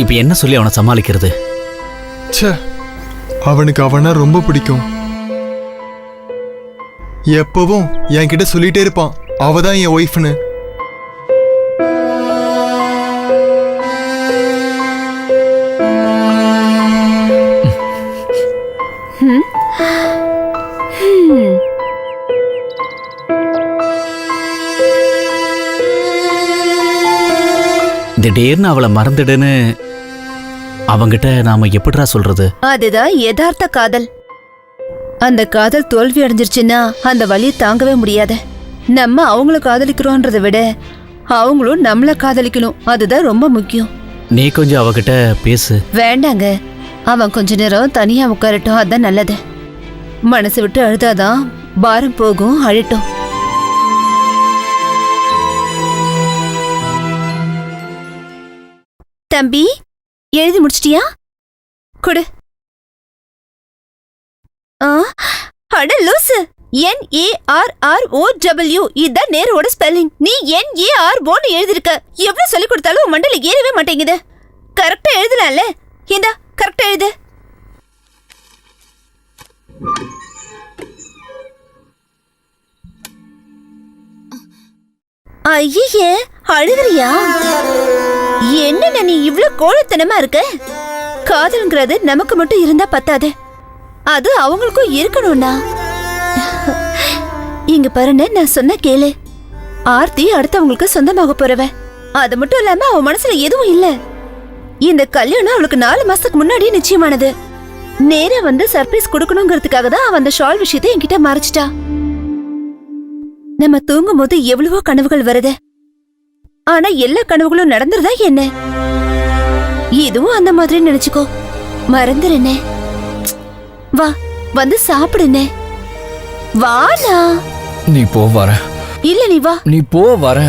இப்ப என்ன சொல்லி அவனை சமாளிக்கிறது? ச்சே, அவனுக்கு அவனா ரொம்ப பிடிக்கும். எப்பவும் என்கிட்ட சொல்லிட்டே இருப்பான், அவதான் என் ஒய்ஃப்னு. திடீர்னு அவளை மறந்துடுன்னு அவங்கிட்ட நாம எப்படிடா சொல்றது? அதுதான் யதார்த்த காதல். அந்த காதல் தோல்வி அடைஞ்சிருச்சுன்னா அந்த வலியை தாங்கவே முடியாது. நம்ம அவங்கள காதலிக்கிறோன்றதை விட அவங்களும் நம்மள காதலிக்கணும், அதுதான் ரொம்ப முக்கியம். நீ கொஞ்சம் அவகிட்ட பேசு. வேண்டாங்க, அவன் கொஞ்ச நேரம் தனியா உட்காரட்டும், அதான் நல்லது. மனசு விட்டு அழுதாதான் பாரம் போகும், அழட்டும். தம்பி, எழுதி முடிச்சிட்டியா? கொடு. அட லூசு, NARROW இதான் நேரோட ஸ்பெல்லிங். நீ NARO எழுதிருக்க. எவ்வளவு சொல்லி கொடுத்தாலும் உன் மண்டல ஏறவே மாட்டேங்குது. கரெக்டா எழுதலாம்ல? இந்தா கரெக்டா எழுது. ஐயே, அழுதுறியா? என்ன நீ இவ்ளோ கோழத்தனமா இருக்க? காதல்ங்கிறது நமக்கு மட்டும் இருந்தா பத்தாது, அது அவங்களுக்கும் இருக்கணும்னா. இங்க பாருன்னு நான் சொன்ன கேளு. ஆர்த்தி அடுத்தவங்களுக்கு சொந்தமாக போறவ. அது மட்டும் இல்லாம அவன் மனசுல எதுவும் இல்ல. இந்த கல்யாணம் அவளுக்கு 4 மாசத்துக்கு முன்னாடியே நிச்சயமானது. நேரா வந்து சர்ப்ரைஸ் கொடுக்கணுங்கிறதுக்காக தான் அவன் அந்த ஷால் விஷயத்தை என்கிட்ட மறைச்சிட்டா. நம்ம தூங்கும் போது எவ்வளவோ கனவுகள் வருது, ஆனா எல்லா கனவுகளும் நடந்துருதா என்ன? இதுவும் அந்த மாதிரி நினைச்சுக்கோ, மறந்துருனே. வா, வந்து சாப்பிடுனே. வானா. நீ போ, வர. இல்ல நீ வா. நீ போ, வர.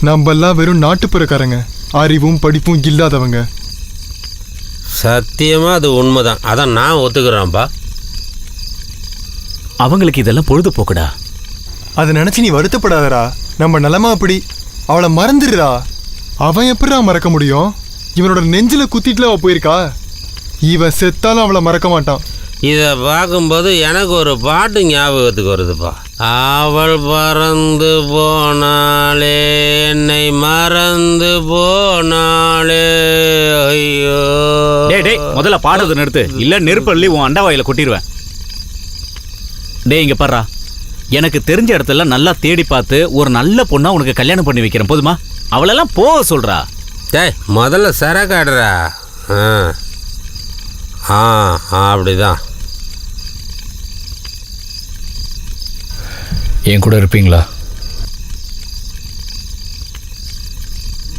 நம்மெல்லாம் வெறும் நாட்டுப்புறக்காரங்க, அறிவும் படிப்பும் இல்லாதவங்க. சத்தியமா அது உண்மைதான், அதான் நான் ஒத்துக்கிறேன்ப்பா. அவங்களுக்கு இதெல்லாம் பொழுதுபோக்குடா. அதை நினைச்சு நீ வருத்தப்படாதடா. நம்ம நிலமா அப்படி. அவளை மறந்துடுறா. அவன் எப்படிடா மறக்க முடியும்? இவனோட நெஞ்சில குத்திட்டுல அவ போயிருக்கா. இவன் செத்தாலும் அவளை மறக்க மாட்டான். இதை பார்க்கும்போது எனக்கு ஒரு பாட்டு ஞாபகத்துக்கு வருதுப்பா. அவள் பறந்து போனாலே, என்னை மறந்து போனாலே, ஐயோ. டேய், முதல்ல பாடுறது நிறுத்து, இல்ல நெருப்பள்ளி உன் அண்டவாயில கொட்டிடுவேன். டேய், இங்க பாடுறா. எனக்கு தெரிஞ்ச இடத்துல நல்லா தேடி பார்த்து ஒரு நல்ல பொண்ணா உனக்கு கல்யாணம் பண்ணி வைக்கிறேன், போதுமா? அவளெல்லாம் போக சொல்றா. டேய், முதல்ல சரக்காடுறா. அப்படிதான். என் கூட இருப்பீங்களா?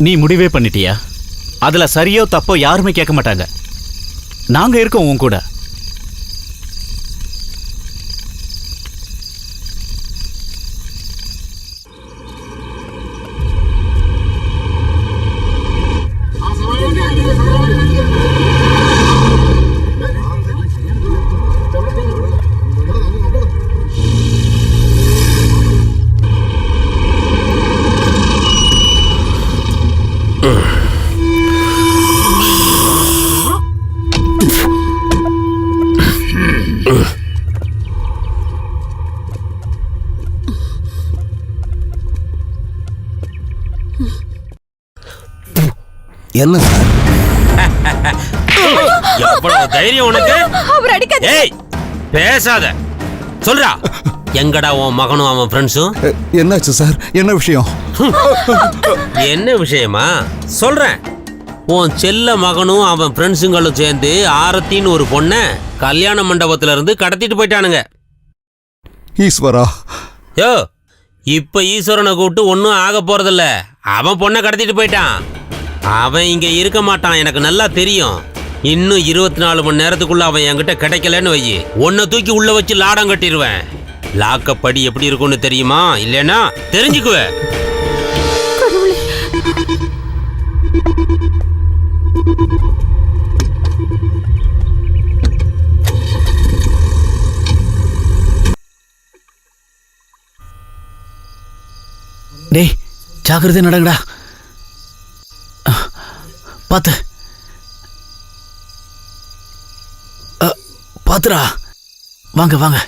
நீ முடிவே பண்ணிட்டியா? அதுல சரியோ தப்போ யாருமே கேட்க மாட்டாங்க. நாங்க இருக்கோம் உன் கூட. என்ன சார்? எவ்வளவு தைரியம் உனக்கு? ஏய், பேசாத. சொல்றா, எங்கடா உன் மகனும் அவன் ஃப்ரெண்ட்ஸும்? என்னாச்சு சார்? என்ன விஷயம்? என்ன விஷயமா சொல்றேன். உன் செல்ல மகனும் அவன் ஃப்ரெண்ட்ஸுங்களும் சேர்ந்து ஆரத்தின்னு ஒரு பொண்ணை கல்யாண மண்டபத்துல இருந்து கடத்திட்டு போயிட்டானுங்க. ஈஸ்வரா. யோ, இப்ப ஈஸ்வரனை கூப்பிட்டு ஒன்னும் ஆக போறதில்ல. அவன் பொண்ணை கடத்திட்டு போயிட்டான். அவன் இங்க இருக்க மாட்டான், எனக்கு நல்லா தெரியும். இன்னும் 24 மணி நேரத்துக்குள்ள அவன் என்கிட்ட கிடைக்கலன்னு வை, உன்னை தூக்கி உள்ள வச்சு லாடம் கட்டிடுவேன். லாக்கப்படி எப்படி இருக்கும்னு தெரியுமா? இல்லைன்னா தெரிஞ்சுக்குவேன். ஜாக்கிரதை நடங்கடா. பார்த்து பாத்துடா. வாங்க வாங்க.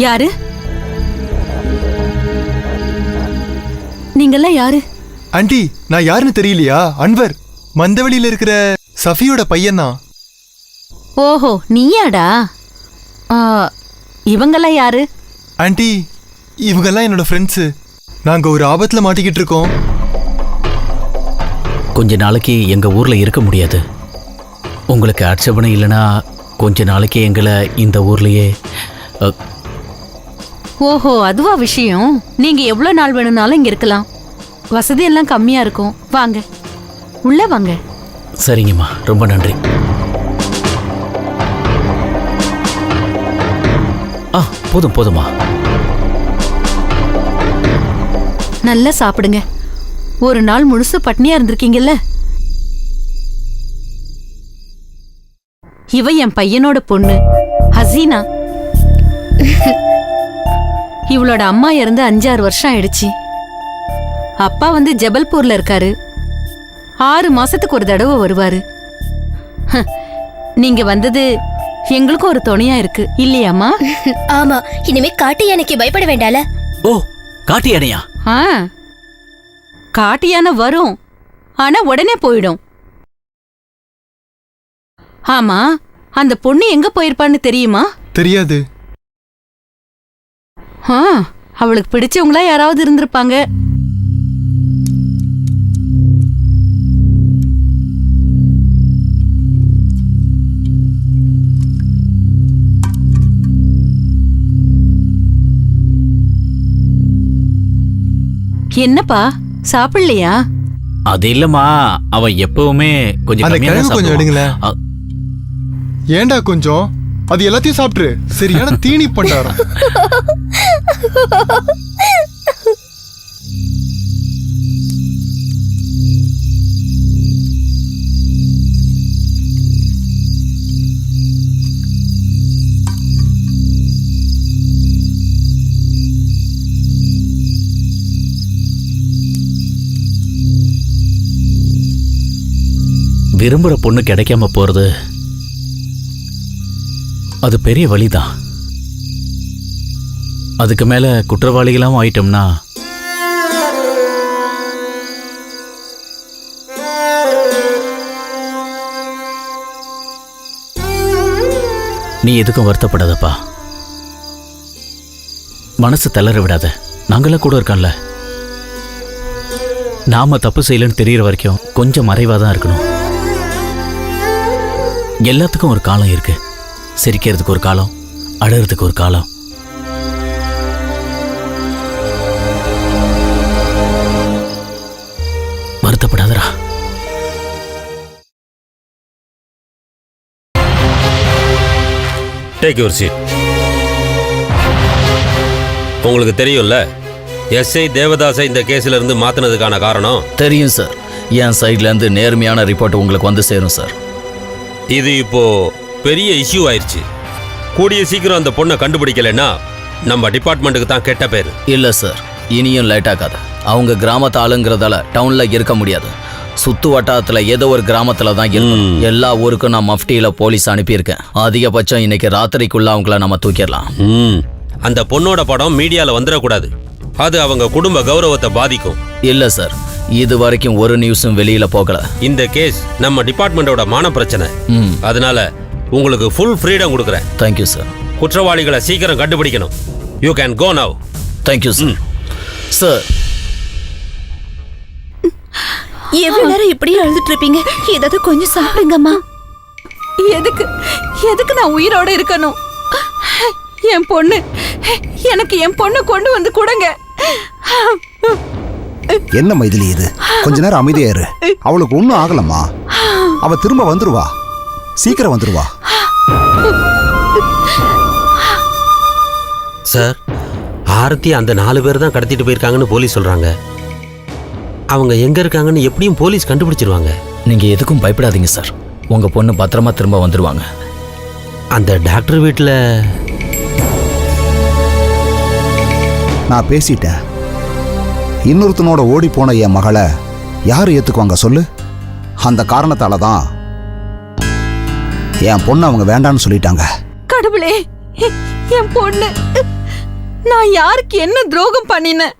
யாரு நீங்கெல்லாம் யாரு? ஆண்டி, நான் யாருன்னு தெரியலையா? அன்வர், மந்தவெளியில இருக்கிற சஃபியோட பையன்தான். ஓஹோ, நீயாடா? இவங்கெல்லாம் யாரு? ஆண்டி, இவங்கெல்லாம் என்னோட ஃப்ரெண்ட்ஸு. நாங்க ஒரு ஆபத்துல மாட்டிக்கிட்டு இருக்கோம். கொஞ்ச நாளைக்கு எங்க ஊர்ல இருக்க முடியாது. உங்களுக்கு ஆட்சேபனை இல்லைன்னா கொஞ்ச நாளைக்கு எங்களை இந்த ஊர்லயே ஓஹோ, அதுவா விஷயம். நீங்க எவ்வளவு நாள் வேணும்னாலும் இங்க இருக்கலாம். வசதி எல்லாம் கம்மியா இருக்கும். வாங்க, உள்ள வாங்க. சரிங்கம்மா, ரொம்ப நன்றி. போதும் போதுமா. நல்லா சாப்பிடுங்க. ஒரு நாள் முழுசு பட்னியா இருந்திருக்கீங்கல்ல. இவ என் பையனோட பொண்ணு ஹசீனா. இவளோட அம்மா இறந்து 5-6 வருஷம் ஆயிடுச்சு. அப்பா வந்து ஜபல்பூர்ல இருக்காரு. 6 மாசத்துக்கு ஒரு தடவை வருவாரு. நீங்க வந்தது எங்களுக்கும் ஒரு துணையா இருக்கு இல்லையாமா? ஆமா, இனிமே காட்டு யானைக்கு பயப்பட வேண்டால. ஓ, காட்டு யானையா? காட்டு யானை வரும், ஆனா உடனே போயிடும். ஆமா, அந்த பொண்ணு எங்க போயிருப்பான்னு தெரியுமா? தெரியாது. அவளுக்கு பிடிச்சவங்களா யாராவது இருந்திருப்பாங்க. என்னப்பா, சாப்பிடலையா? அது இல்லம்மா, அவன் எப்பவுமே கொஞ்சம் அந்த கம்மியா தான் கிழங்கு கொஞ்சம் எடுங்களேன். சாப்பிடுவான். ஏண்டா கொஞ்சம்? அது எல்லாத்தையும் சாப்பிட்டுரு. சரியான தீனி பண்டாரம். விரும்புற பொண்ணு கிடைக்காம போறது அது பெரிய வழிதான். அதுக்கு மேல குற்றவாளிகளாம் ஆயிட்டோம்னா நீ எதுக்கும் வருத்தப்படாதப்பா. மனசு தளர விடாத. நாங்களாம் கூட இருக்கோம்ல. நாம தப்பு செய்யலன்னு தெரியற வரைக்கும் கொஞ்சம் மறைவாதான் இருக்கணும். எல்லாத்துக்கும் ஒரு காலம் இருக்கு. சிரிக்கிறதுக்கு ஒரு காலம், அழறதுக்கு ஒரு காலம். வருத்தப்படாதடா. Take your seat. உங்களுக்கு தெரியும்ல, எஸ்ஐ தேவதாசை இந்த கேஸ்ல இருந்து மாத்தினதுக்கான காரணம்? தெரியும் சார். என் சைட்ல இருந்து நேர்மையான ரிப்போர்ட் உங்களுக்கு வந்து சேரும் சார். இது இப்போ பெரிய இஷ்யூ ஆயிடுச்சு. கூடிய சீக்கிரம் அந்த பொண்ணை கண்டுபிடிக்கலைன்னா நம்ம டிபார்ட்மெண்ட்டுக்கு தான் கெட்ட பேர். இல்ல சார், இனியும் லேட் ஆகாது. அவங்க கிராமத்து ஆளுங்கிறதால டவுன்ல இருக்க முடியாது. சுத்து வட்டாரத்துல ஏதோ ஒரு கிராமத்துல தான் இருக்கும். எல்லா ஊருக்கும் நான் மஃப்டியில போலீஸ் அனுப்பியிருக்கேன். அதிகபட்சம் இன்னைக்கு ராத்திரிக்குள்ள அவங்கள நம்ம தூக்கிடலாம். அந்த பொண்ணோட படம் மீடியால வந்துடக்கூடாது. அது அவங்க குடும்ப கௌரவத்தை பாதிக்கும். இல்ல சார், இது வரைக்கும் ஒரு நியூஸும் வெளியில போகல. இந்த கேஸ் நம்ம டிபார்ட்மெண்டோட மான பிரச்சனை. அதனால உங்களுக்கு ஃபுல் ஃப்ரீடம் கொடுக்குறேன். Thank you sir. குற்றவாளிகளை சீக்கிரம் கண்டுபிடிக்கணும். You can go now. Thank you sir. Sir, எவ்வளவு நேரம் இப்படியே அழுதுட்டு இருப்பீங்க? ஏதாவது கொஞ்சம் சாப்பிடுங்கம்மா. எதுக்கு நான் உயிரோட இருக்கணும்? என் பொண்ணு, எனக்கு என் பொண்ணு கொண்டு வந்து கொடுங்க. என்ன மைதிலி இது? கொஞ்ச நேரம் அமைதியா இரு. அவளுக்கு ஒன்றும் ஆகலம்மா. அவ திரும்ப வந்துருவா. சீக்கிரம் வந்துருவா. சார், ஆரத்தி அந்த 4 பேர் தான் கடத்திட்டு போயிருக்காங்கன்னு போலீஸ் சொல்றாங்க. அவங்க எங்க இருக்காங்கன்னு எப்படியும் போலீஸ் கண்டுபிடிச்சிருவாங்க. நீங்க எதுக்கும் பயப்படாதீங்க சார். உங்க பொண்ணு பத்திரமா திரும்ப வந்துருவாங்க. அந்த டாக்டர் வீட்டில் நான் பேசிட்டேன். இன்னொருத்தனோட ஓடி போன என் மகளை யார் ஏத்துக்குவாங்க சொல்லு? அந்த காரணத்தால தான் என் பொண்ணு அவங்க வேண்டான்னு சொல்லிட்டாங்க. கடவுளே, என் பொண்ணு, நான் யாருக்கு என்ன துரோகம் பண்ணினேன்?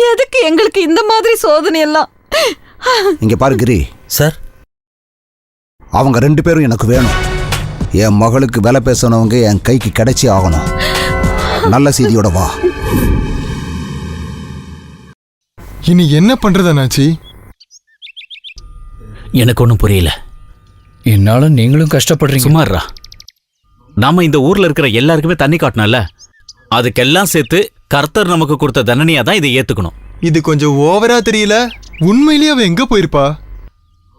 எதுக்கு எங்களுக்கு இந்த மாதிரி சோதனை எல்லாம்? இங்க பாரு கிரி சார், அவங்க 2 பேரும் எனக்கு வேணும். என் மகளுக்கு விலை பேசினவங்க என் கைக்கு கிடைச்சி ஆகணும். நல்ல செய்தியோட வா. இனி என்ன பண்றது அண்ணாச்சி? எனக்கு ஒன்றும் புரியல. என்னால நீங்களும் கஷ்டப்படுறீங்க. சுமாரா, நாம இந்த ஊர்ல இருக்கிற எல்லாருக்குமே தண்ணி காட்டணும்ல, அதுக்கெல்லாம் சேர்த்து கர்த்தர் நமக்கு கொடுத்த தண்டனையா தான் இதை ஏத்துக்கணும். இது கொஞ்சம் ஓவரா தெரியல. உண்மையிலேயே அவ எங்க போயிருப்பா?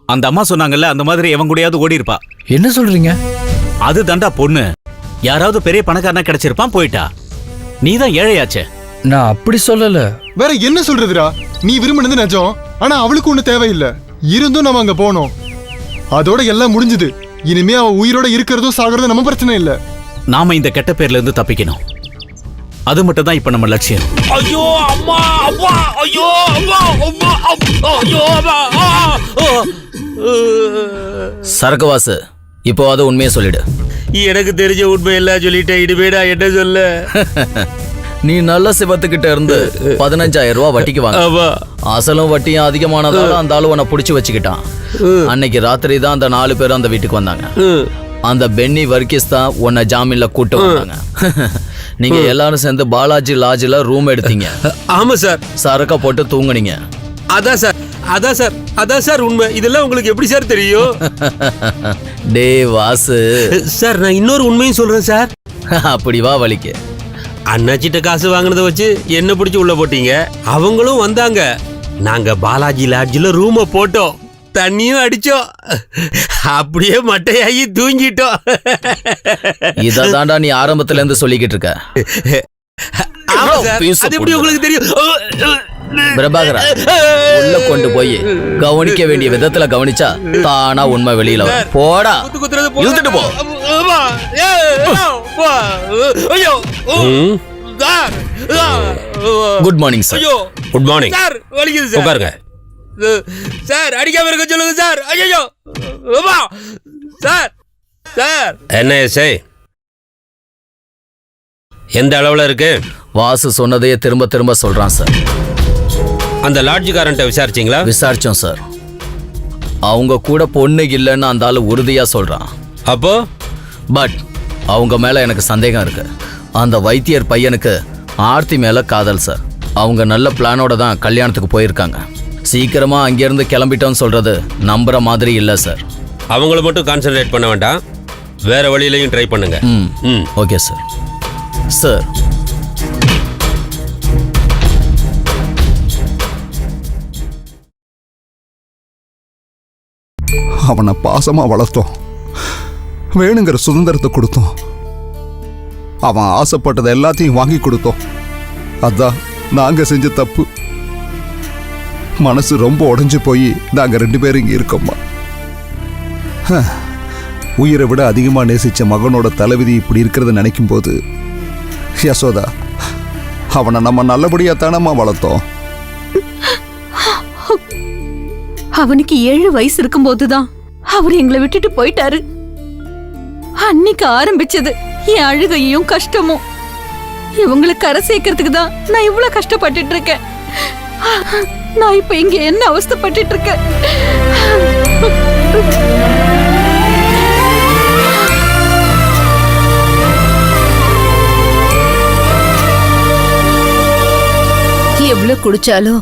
அந்த அம்மா சொன்னாங்கல்ல, அந்த மாதிரி எவன் கூடயாவது ஓடி இருப்பா. என்ன சொல்றீங்க? அது தண்டா பொண்ணு. யாராவது பெரிய பணக்காரனா கிடைச்சிருப்பான், போயிட்டா. நீ தான் ஏழையாச்சே. நான் அப்படி சொல்லல. வேற என்ன சொல்றதுடா? நீ விரும்பினது நிஜம், ஆனா அவளுக்கு ஒண்ணு தேவையில்லை. இருந்தும் நம்ம அங்க போனோம், அதோட எல்லாம் முடிஞ்சது. இனிமே அவ உயிரோட இருக்கிறதும் சாகிறதும் நம்ம பிரச்சனை இல்ல. நாம இந்த கெட்ட பேர்ல இருந்து தப்பிக்கணும். அது மட்டும் தான் இப்ப நம்ம லட்சியம். ஐயோ அம்மா, அம்மா, ஐயோ அம்மா, அம்மா, ஐயோ அம்மா. சரக்குவாசு, இப்போ அது உண்மையை சொல்லிடு. எனக்கு தெரிஞ்ச உண்மை எல்லாம் சொல்லிட்டேன். இனிமேடா என்ன சொல்ல? நீ நல்ல சிவத்துக்கிட்ட இருந்து 15,000 ரூபாய் வட்டிக்கு வாங்க. அசலும் வட்டியும் அதிகமானதால அந்த ஆளு உன்னை புடிச்சு வச்சுக்கிட்டான். அன்னைக்கு ராத்திரி தான் அந்த 4 பேரும் அந்த வீட்டுக்கு வந்தாங்க. அந்த பென்னி வர்கீஸ் தான் உன்னை ஜாமீன்ல கூட்டு வந்தாங்க. நீங்க எல்லாரும் சேர்ந்து பாலாஜி லாட்ஜில் ரூம் எடுத்தீங்க. ஆமா சார். சரக்க போட்டு தூங்குனீங்க. அதான் சார், அதான் சார், அதான் சார் உண்மை. இதெல்லாம் உங்களுக்கு எப்படி சார் தெரியும்? டே வாசு சார், நான் இன்னொரு உண்மையும் சொல்றேன் சார். அப்படி வா வலிக்கு. அண்ணாச்சிட்ட காசு வாங்கினதை வச்சு என்ன பிடிச்சி உள்ள போட்டீங்க. அவங்களும் வந்தாங்க. நாங்க பாலாஜி லாட்ஜில் ரூமை போட்டோம், தண்ணியும் அடிச்சோம், அப்படியே மட்டையாகி தூங்கிட்டோம். இததாண்டா நீ ஆரம்பத்துல இருந்து சொல்லிக்கிட்டு இருக்க. ஆமா சார், அது எப்படி உங்களுக்கு தெரியும்? பிரபாகரா, உள்ள கொண்டு போய் கவனிக்க வேண்டிய விதத்துல கவனிச்சா தானா உண்மை வெளியில வரும். போடா, இழுத்துட்டு போ. Good morning sir. Good morning sir. வலிக்குது சார், உட்காருங்க சார். அடிக்காம இருக்க சொல்லுங்க சார். ஐயோ சார். சார் என்ன எஸ்ஐ, எந்த அளவுல இருக்கு? வாசு சொன்னதையே திரும்ப திரும்ப சொல்றான் சார். அந்த லாட்ஜுக்காரன்ட்ட விசாரிச்சீங்களா? விசாரிச்சோம் சார். அவங்க கூட பொண்ணு இல்லைன்னு அந்த ஆளு உறுதியா சொல்றான். அப்போ பட் அவங்க மேல எனக்கு சந்தேகம் இருக்கு. அந்த வைத்தியர் பையனுக்கு ஆர்த்தி மேல காதல் சார். அவங்க நல்ல பிளானோட தான் கல்யாணத்துக்கு போயிருக்காங்க. சீக்கிரமா அங்கிருந்து கிளம்பிட்டோன்னு சொல்றது நம்புற மாதிரி இல்ல சார். அவங்கள மட்டும் கான்சென்ட்ரேட் பண்ண வேண்டாம், வேற வழியிலையும் ட்ரை பண்ணுங்க. Okay sir. சார், அவனை பாசமா வளர்த்தோம், வேணுங்கிற சுதந்திரத்தை கொடுத்தோம், அவன் ஆசைப்பட்டதை எல்லாத்தையும் வாங்கி கொடுத்தோம். அதான் நாங்க செஞ்ச தப்பு. மனசு ரொம்ப உடைஞ்சு போய் நாங்க 2 பேரும் இங்க இருக்கோம்மா. உயிரை விட அதிகமா நேசிச்ச மகனோட தலைவிதி இப்படி இருக்கிறத நினைக்கும் போது, யசோதா, அவனை நம்ம நல்லபடியா தானம்மா வளர்த்தோம். அவனுக்கு 7 வயசு இருக்கும்போதுதான் அவர் எங்களை விட்டுட்டு போயிட்டாரு. அன்னைக்கு ஆரம்பிச்சது என் அழுகையும் கஷ்டமும். இவங்களை கரை சேர்க்கறதுக்கு தான் நான் இவ்வளவு கஷ்டப்பட்டுட்டு இருக்கேன். நான் இப்ப இங்க என்ன அவஸ்தைப்பட்டுட்டு இருக்கேன். எவ்வளவு குடிச்சாலும்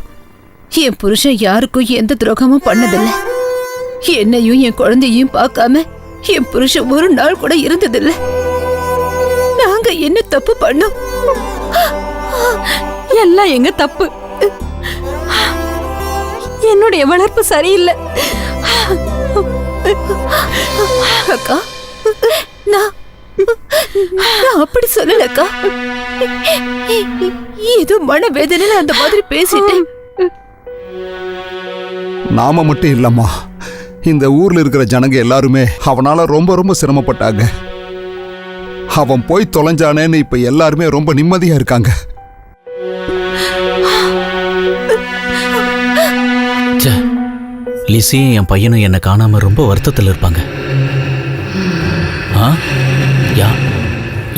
என் புருஷன் யாருக்கும் எந்த துரோகமும் பண்ணதில்லை. என்னையும் என் குழந்தையும் பார்க்காம என் புருஷன் ஒரு நாள் கூட இருந்ததில்லை. நாங்க என்ன தப்பு பண்ணோம்? எல்லாம் எங்க தப்பு. என்னுடைய வளர்ப்பு சரியில்லை. அக்கா, நான் அப்படி சொல்லலக்கா. ஏதோ மனவேதனையில அந்த மாதிரி பேசிட்டேன். நாம மட்டும் இல்லம்மா, இந்த ஊர்ல இருக்கிற ஜனங்க எல்லாருமே அவனால ரொம்ப ரொம்ப சிரமப்பட்டாங்க. அவன் போய் தொலைஞ்சானேன்னு இப்ப எல்லாருமே ரொம்ப நிம்மதியா இருக்காங்க. லிசியும் என் பையனும் என்னை காணாம ரொம்ப வருத்தத்தில் இருப்பாங்க.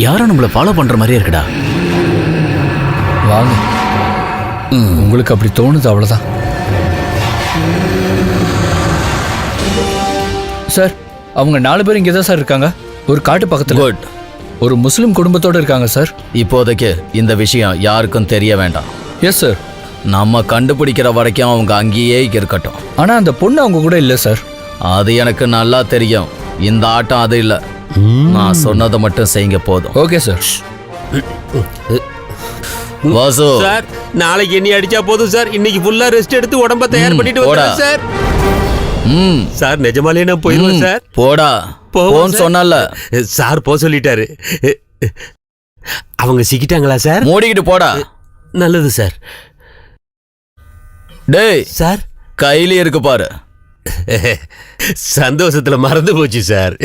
யாரும் நம்மளை ஃபாலோ பண்ற மாதிரியே இருக்குடா. வாங்க, உங்களுக்கு அப்படி தோணுது, அவ்வளோதான். சார், அவங்க 4 பேர் இங்கே தான் சார் இருக்காங்க, ஒரு காட்டு பக்கத்தில். குட். ஒரு முஸ்லிம் குடும்பத்தோடு இருக்காங்க சார். இப்போதைக்கு இந்த விஷயம் யாருக்கும் தெரிய வேண்டாம். Yes sir. நம்ம கண்டுபிடிக்கிற வரைக்கும் அவங்க அங்கேயே இருக்கட்டும். ஆனால் அந்த பொண்ணு அவங்க கூட இல்லை சார். அது எனக்கு நல்லா தெரியும். இந்த ஆட்டம் அது இல்லை. நான் சொன்னதை மட்டும் செய்யுங்க போதும். Okay sir. வாசு சார், நாளைக்கு எண்ணி அடிச்சா போதும் சார். இன்னைக்கு ஃபுல்லா ரெஸ்ட் எடுத்து உடம்ப தயார் பண்ணிட்டு வரேன் சார். சார், நிஜமாலே நான் போயிடுவேன் சார். போடா, போன்னு சொன்னல சார். போ சொல்லிட்டாரு. அவங்க சிக்கிட்டாங்களா சார்? மூடிக்கிட்டு போடா. நல்லது சார். டேய் சார், கையில இருக்கு பாரு. சந்தோஷத்துல மறந்து போச்சு சார்.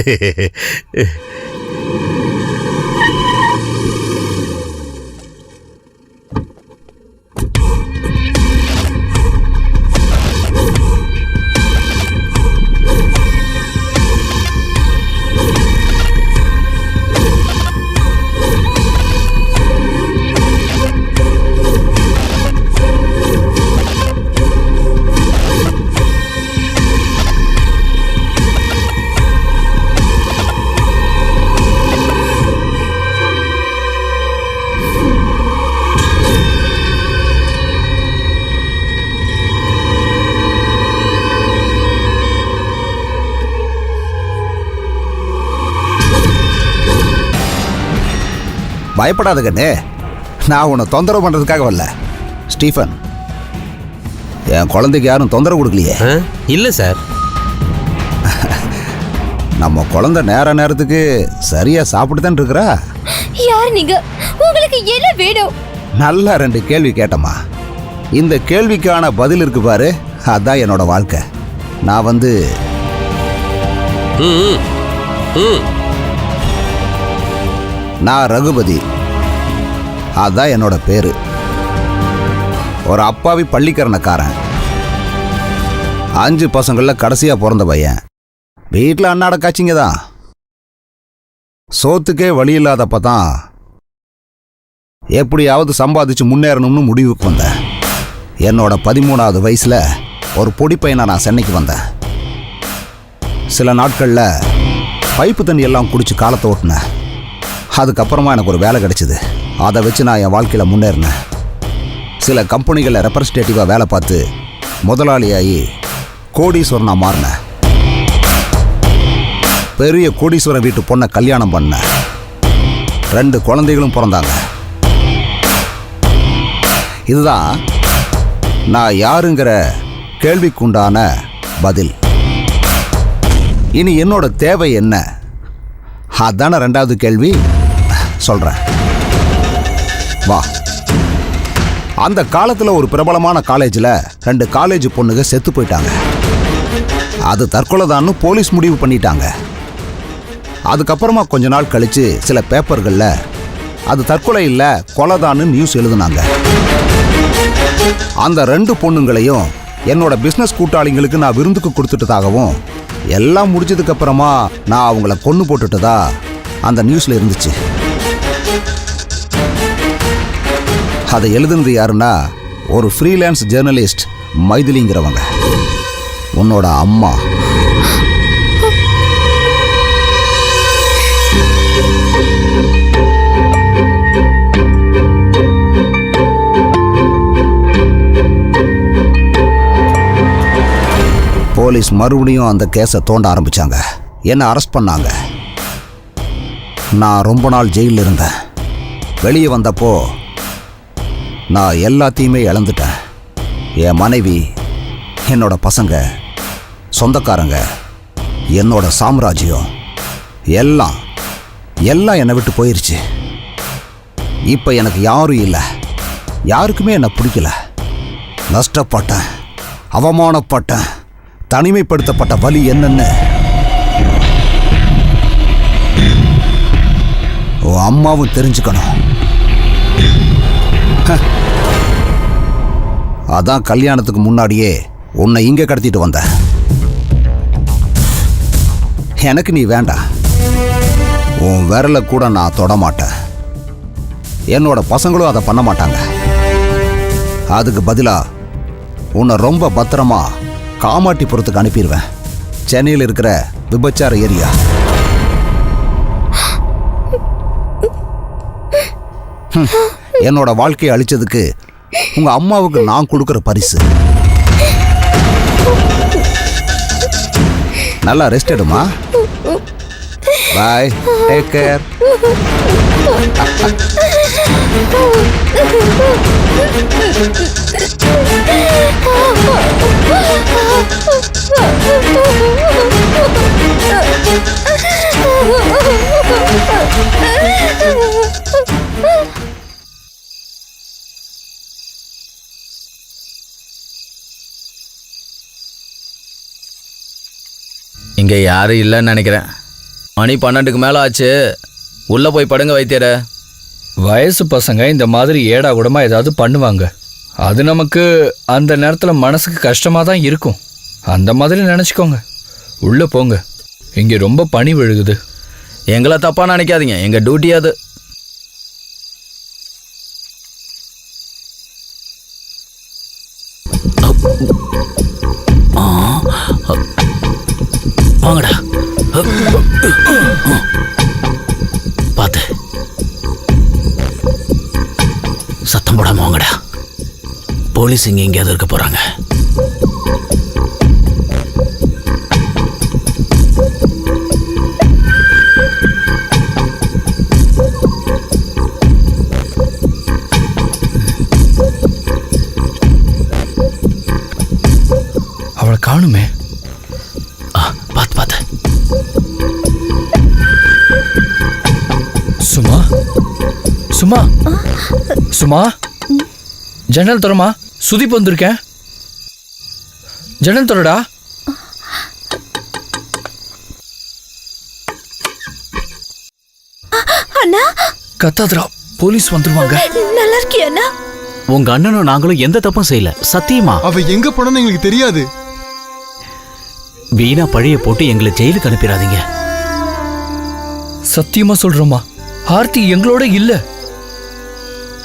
பயப்படாத கண்ணே, நான் உன்னை தொந்தரவு பண்ணுறதுக்காக வரல. ஸ்டீஃபன், என் குழந்தைக்கு யாரும் தொந்தரவு கொடுக்கலையே? இல்லை சார். நம்ம குழந்தை நேரத்துக்கு சரியா சாப்பிட்டு தான் இருக்கிறா. யார் நீங்க? உங்களுக்கு என்ன வேணும்? நல்லா 2 கேள்வி கேட்டம்மா. இந்த கேள்விக்கான பதில் இருக்கு பாரு, அதான் என்னோட வாழ்க்கை. நான் வந்து நான் ரகுபதி, அதான் என்னோட பேரு. ஒரு அப்பாவி பள்ளிக்கரணக்காரன். 5 பசங்கள்ல கடைசியா பிறந்த பையன். வீட்டில் அன்னாட காட்சிங்க தான். சோத்துக்கே வழி இல்லாதப்ப தான் எப்படியாவது சம்பாதிச்சு முன்னேறணும்னு முடிவுக்கு வந்தேன். என்னோட 13வது வயசுல ஒரு பொடி பையனை நான் சென்னைக்கு வந்தேன். சில நாட்களில் பைப்பு தண்ணி எல்லாம் குடிச்சு காலத்தை ஓட்டினேன். அதுக்கப்புறமா எனக்கு ஒரு வேலை கிடைச்சிது. அதை வச்சு நான் என் வாழ்க்கையில் முன்னேறினேன். சில கம்பெனிகளில் ரெப்ரஸன்டேட்டிவாக வேலை பார்த்து முதலாளியாகி கோடீஸ்வரனாக மாறினேன். பெரிய கோடீஸ்வரன் வீட்டு பொண்ணை கல்யாணம் பண்ணேன். 2 குழந்தைகளும் பிறந்தாங்க. இதுதான் நான் யாருங்கிற கேள்விக்குண்டான பதில். இனி என்னோட தேவை என்ன? அதான 2வது கேள்வி. சொல்றேன், வா. அந்த காலத்தில் ஒரு பிரபலமான காலேஜில் 2 காலேஜ் பொண்ணுங்க செத்து போயிட்டாங்க. அது தற்கொலை தான்னு போலீஸ் முடிவு பண்ணிட்டாங்க. அதுக்கப்புறமா கொஞ்ச நாள் கழிச்சு சில பேப்பர்களில் அது தற்கொலை இல்லை, கொலைதான்னு நியூஸ் எழுதுனாங்க. அந்த 2 பொண்ணுங்களையும் என்னோட பிஸ்னஸ் கூட்டாளிங்களுக்கு நான் விருந்துக்கு கொடுத்துட்டதாகவும், எல்லாம் முடிஞ்சதுக்கு அப்புறமா நான் அவங்கள கொன்று போட்டுட்டதா அந்த நியூஸ்ல இருந்துச்சு. அதை எழுதுனது யாருன்னா ஒரு ஃப்ரீலான்ஸ் ஜேர்னலிஸ்ட் மைதிலிங்கிறவங்க, உன்னோட அம்மா. போலீஸ் மறுபடியும் அந்த கேஸை தோண்ட ஆரம்பிச்சாங்க. என்னை அரெஸ்ட் பண்ணாங்க. நான் ரொம்ப நாள் ஜெயிலில் இருந்தேன். வெளியே வந்தப்போ நான் எல்லாத்தையுமே இழந்துட்டேன். என் மனைவி, என்னோட பசங்க, சொந்தக்காரங்க, என்னோட சாம்ராஜ்யம் எல்லாம் எல்லாம் என்னை விட்டு போயிருச்சு. இப்போ எனக்கு யாரும் இல்லை, யாருக்குமே என்னை பிடிக்கல. நஷ்டப்பட்டேன், அவமானப்பட்டேன், தனிமைப்படுத்தப்பட்ட வலி என்னன்னு உன் அம்மாவும் தெரிஞ்சுக்கணும். அதான் கல்யாணத்துக்கு முன்னாடியே உன்னை இங்கே கடத்திட்டு வந்தேன். எனக்கு நீ வேண்டாம், உன் விரலை கூட நான் தொட மாட்டேன். என்னோட பசங்களும் அதை பண்ண மாட்டாங்க. அதுக்கு பதிலாக உன்னை ரொம்ப பத்திரமா காமாட்டிபுரத்துக்கு அனுப்பிடுவேன். சென்னையில் இருக்கிற விபச்சார ஏரியா. என்னோட வாழ்க்கையை அழிச்சதுக்கு உங்க அம்மாவுக்கு நான் கொடுக்குற பரிசு. நல்லா ரெஸ்ட் எடுமா. பாய், டேக் கேர். இங்கே யாரும் இல்லைன்னு நினைக்கிறேன். மணி 12க்கு மேலே ஆச்சு. உள்ளே போய் படுங்க வைத்தியர. வயசு பசங்க இந்த மாதிரி ஏடா கூடமா ஏதாவது பண்ணுவாங்க. அது நமக்கு அந்த நேரத்தில் மனசுக்கு கஷ்டமாக தான் இருக்கும். அந்த மாதிரி நினச்சிக்கோங்க. உள்ளே போங்க, இங்கே ரொம்ப பனி விழுகுது. எங்களை தப்பாக நினைக்காதீங்க, எங்கள் டியூட்டி அது. வாங்கடா, பார்த்து சத்தம் போடாம வாங்கடா. போலீஸ் இங்க எங்கேயாவது இருக்க போறாங்க. அவளை காணுமே. பார்த்து பார்த்து. சுமா, சுமா, சுமா, ஜன்னல் திறமா. சுதீப் வந்திருக்கேன். ஜன்னல் திறடா. அண்ணா, கத்தாதரா, போலீஸ் வந்துருவாங்க. நல்லா இருக்கியா அண்ணா? உங்க அண்ணனும் நாங்களும் எந்த தப்பும் செய்யல. சத்தியமா அவ எங்க போனான்னு எங்களுக்கு தெரியாது. வீணா பழிய போட்டு எங்களை ஜெயிலுக்கு அனுப்பிடாதீங்க. சத்தியமா சொல்றோமா, ஆர்த்தி எங்களோட இல்ல.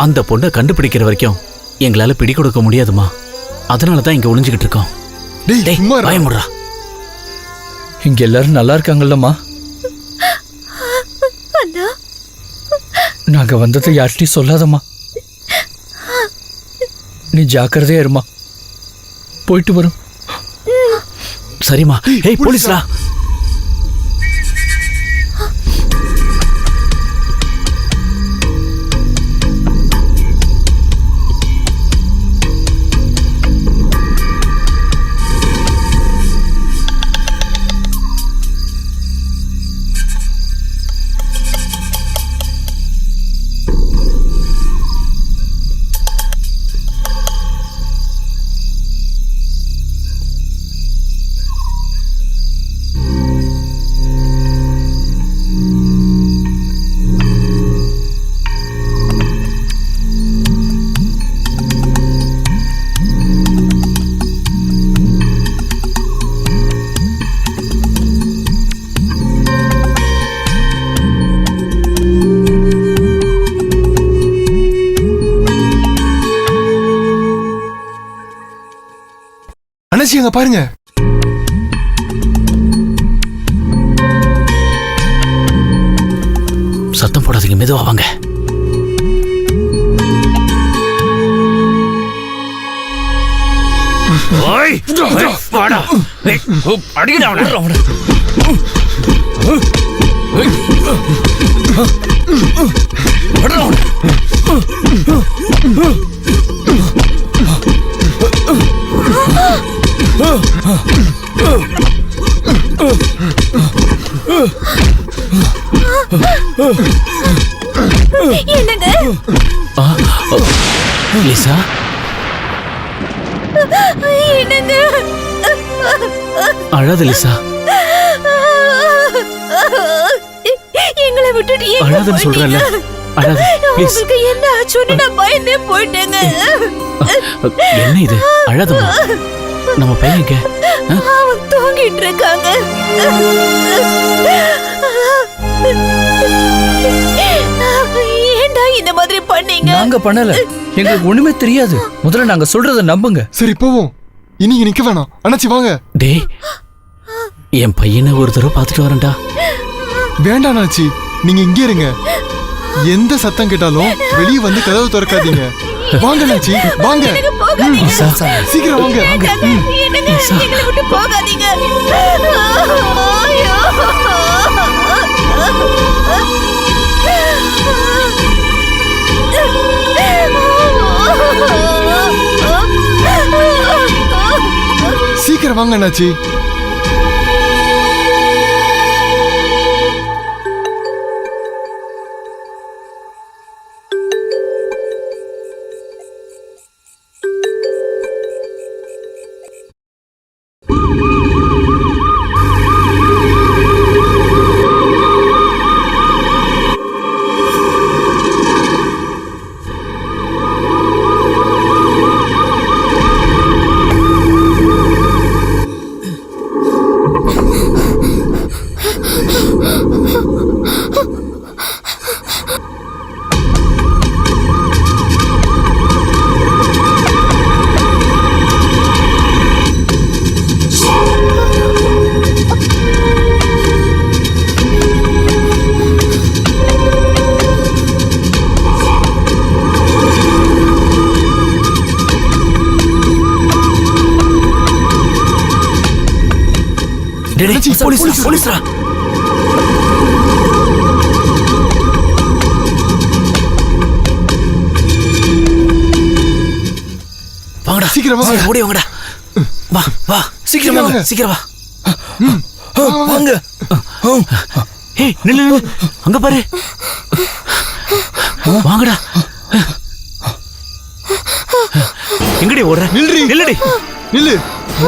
அந்த பொண்ணை கண்டுபிடிக்கிற வரைக்கும் எங்களால பிடி கொடுக்க முடியாதுமா. அதனாலதான் இங்க ஒளிஞ்சுக்கிட்டு இருக்கோம். டேய், சும்மா இருடா. பயமுடுறா. இங்க எல்லாரும் நல்லா இருக்காங்கல்லம்மா? அண்ணா, நாங்க வந்ததை யார்கிட்டையும் சொல்லாதம்மா. நீ ஜாக்கிரதையா இருமா. போயிட்டு வரும். சரிம்மா. ஏய், போலீஸ்ரா. அண்ணாச்சி, அங்க பாருங்க. சத்தம் போடாதீங்க, மெதுவா வாங்க. ஓய், வாடா. அடிக்கடா அவனை. என்னங்க லிசா என்னங்க அழாத லிசா, எங்களை விட்டுட்டு எங்க அழாதன்னு சொல்றல, அழாத ப்ளீஸ். உங்களுக்கு என்ன ஆச்சுன்னு நான் பயந்தே போயிட்டேங்க. என்ன இது, அழாதம்மா. நம்ம பையன் எங்க? அவன் தூங்கிட்டு இருக்காங்க. ஏன்டா இந்த மாதிரி பண்ணீங்க? நாங்க பண்ணல, எங்களுக்கு ஒண்ணுமே தெரியாது. முதல்ல நாங்க சொல்றத நம்புங்க. சரி போவோம், இனி இங்க நிக்க வேணாம். அண்ணாச்சி வாங்க. டேய், என் பையனை ஒரு தடவை பார்த்துட்டு வரேன்டா. வேண்டாம் அண்ணாச்சி, நீங்க இங்கே இருங்க. எந்த சத்தம் கேட்டாலும் வெளியே வந்து கதவு திறக்காதீங்க. வாங்க அண்ணாச்சி, வாங்க. சீக்கிரம் வாங்க. என்னங்க, எங்களை விட்டு போகாதீங்க. ஐயோ. சீக்கிரம் வாங்க அண்ணாச்சி. போலீஸ்ரா. வாங்கடா, சீக்கிரம் வாங்க. ஓடி வாங்கடா. வா வா, சீக்கிரம் வாங்க, சீக்கிரம் வா. வாங்க. ஏய், நில்லு நில்லு, அங்க பாரு. வாங்கடா. எங்கடி ஓடுற? நில்லுடி. நில்லு.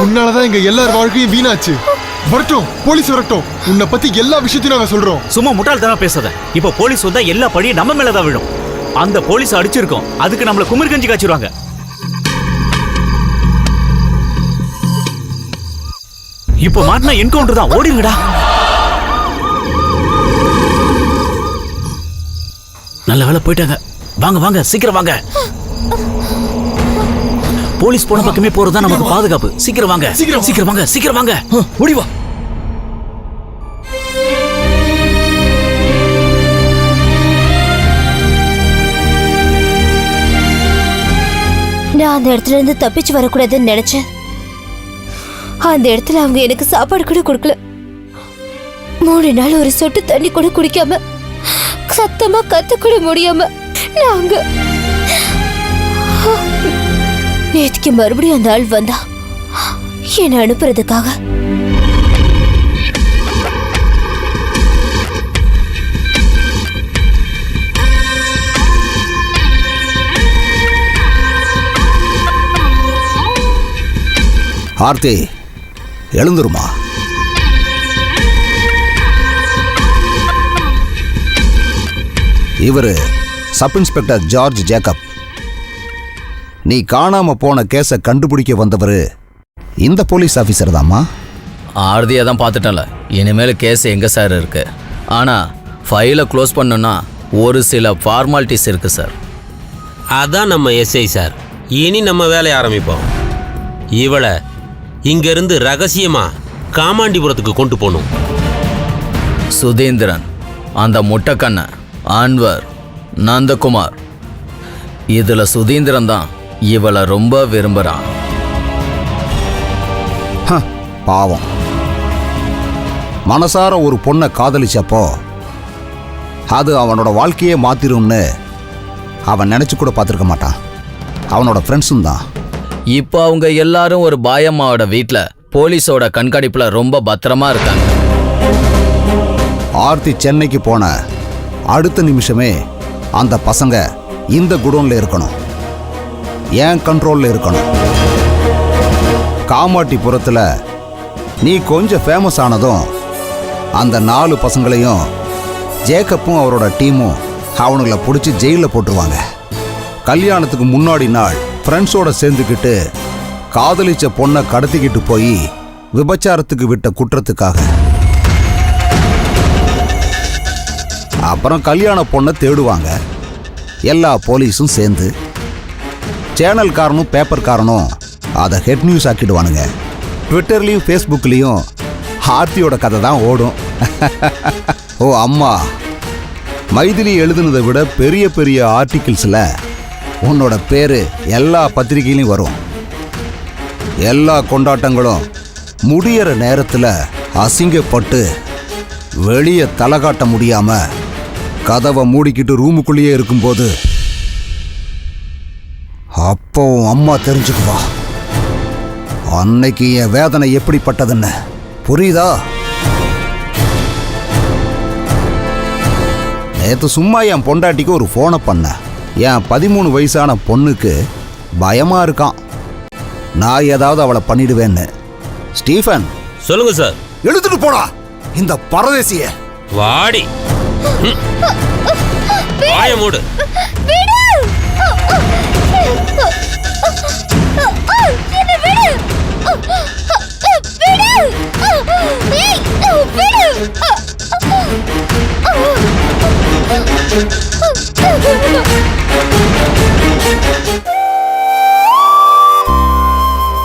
உன்னாலதான் எங்க எல்லார் வாழ்க்கையும் வீணாச்சு. வரட்டும், போலீஸ் வரட்டும். உன்னை பத்தி எல்லா விஷயத்தையும் நாங்க சொல்றோம். சும்மா முட்டாள்தனமா பேசாத. இப்ப போலீஸ் வந்தா எல்லா பழியும் நம்ம மேலதான் விழும். அந்த போலீஸ் அடிச்சிருக்கோம், அதுக்கு நம்மள குமிர் கஞ்சி காய்ச்சிருவாங்க. இப்ப மாட்டினா என்கவுண்டர் தான், ஓடிங்கடா. நல்ல வேலை போயிட்டாங்க. வாங்க வாங்க, சீக்கிரம் வாங்க. போலீஸ் போன பக்கமே போறதுதான் நமக்கு பாதுகாப்பு. சீக்கிரம் வாங்க, சீக்கிரம் வாங்க, சீக்கிரம் வாங்க. ஓடி வா. நான் அந்த இடத்துல இருந்து தப்பிச்சு வரக்கூடாதுன்னு நினைச்சேன். அந்த இடத்துல அவங்க எனக்கு சாப்பாடு கூட கொடுக்கல. 3 நாள் ஒரு சொட்டு தண்ணி கூட குடிக்காம, சத்தமா கத்த கூட முடியாம நாங்க நேற்றுக்கு மறுபடியும் அந்த ஆள் வந்தா என்னை அனுப்புறதுக்காக. ஆர்த்தி, எழுந்துருமா. இவரு சப் இன்ஸ்பெக்டர் ஜார்ஜ் ஜேக்கப். நீ காணாம போன கேஸை கண்டுபிடிக்க வந்தவர் இந்த போலீஸ் ஆஃபீஸர் தாம்மா. ஆர்தியை தான் பார்த்துட்டல. இனிமேல் கேஸ் எங்கே சார் இருக்கு? ஆனால் ஃபைலை க்ளோஸ் பண்ணணும்னா ஒரு சில ஃபார்மாலிட்டிஸ் இருக்கு சார். அதான் நம்ம எஸ்ஐ சார். இனி நம்ம வேலையை ஆரம்பிப்போம். இவளை இங்கிருந்து ரகசியமா காமாண்டிபுரத்துக்கு கொண்டு போகணும். சுதீந்திரன், அந்த முட்டைக்கண்ண, அன்வர், நந்தகுமார், இதில் சுதீந்திரன் தான் இவளை ரொம்ப விரும்புகிறான். பாவம், மனசார ஒரு பொண்ணை காதலிச்சப்போ அது அவனோட வாழ்க்கையே மாத்திரும்னு அவன் நினைச்சு கூட பார்த்துருக்க மாட்டான். அவனோட ஃப்ரெண்ட்ஸும் தான். இப்போ அவங்க எல்லாரும் ஒரு பாயம்மாவோட வீட்டில் போலீஸோட கண்காணிப்பில் ரொம்ப பத்திரமா இருக்காங்க. ஆர்த்தி சென்னைக்கு போன அடுத்த நிமிஷமே அந்த பசங்க இந்த குடோன்ல இருக்கணும், என் கண்ட்ரோல்ல இருக்கணும். காமாட்டிபுரத்தில் நீ கொஞ்சம் ஃபேமஸ் ஆனதும் அந்த 4 பசங்களையும் ஜேக்கப்பும் அவரோட டீமும் அவனுங்களை பிடிச்சி ஜெயிலில் போட்டுருவாங்க. கல்யாணத்துக்கு முன்னாடி நாள் ஃப்ரெண்ட்ஸோட சேர்ந்துக்கிட்டு காதலிச்ச பொண்ணை கடத்திக்கிட்டு போய் விபச்சாரத்துக்கு விட்ட குற்றத்துக்காக. அப்புறம் கல்யாண பொண்ணை தேடுவாங்க எல்லா போலீஸும் சேர்ந்து. சேனல்காரனும் பேப்பர்காரனும் அதை ஹெட் நியூஸ் ஆக்கிடுவானுங்க. ட்விட்டர்லேயும் ஃபேஸ்புக்லேயும் ஆர்த்தியோட கதை தான் ஓடும். ஓ அம்மா, மைதிலி எழுதுனதை விட பெரிய பெரிய ஆர்டிகிள்ஸில் உன்னோட பேர் எல்லா பத்திரிகையிலையும் வரும். எல்லா கொண்டாட்டங்களும் முடியிற நேரத்தில் அசிங்கப்பட்டு வெளியே தலை காட்ட முடியாம கதவை மூடிக்கிட்டு ரூமுக்குள்ளேயே இருக்கும்போது அப்போ அம்மா தெரிஞ்சுக்குவா அன்னைக்கு என் வேதனை எப்படிப்பட்டதுன்னு. புரியுதா? நேற்று சும்மா என் பொண்டாட்டிக்கு ஒரு ஃபோனை பண்ண. என் 13 வயசான பொண்ணுக்கு பயமா இருக்கான், நான் ஏதாவது அவளை பண்ணிடுவேன்னு. ஸ்டீஃபன், சொல்லுங்க சார். எடுத்துட்டு போடா இந்த பரதேசிய. வாடி, வாய மூடு.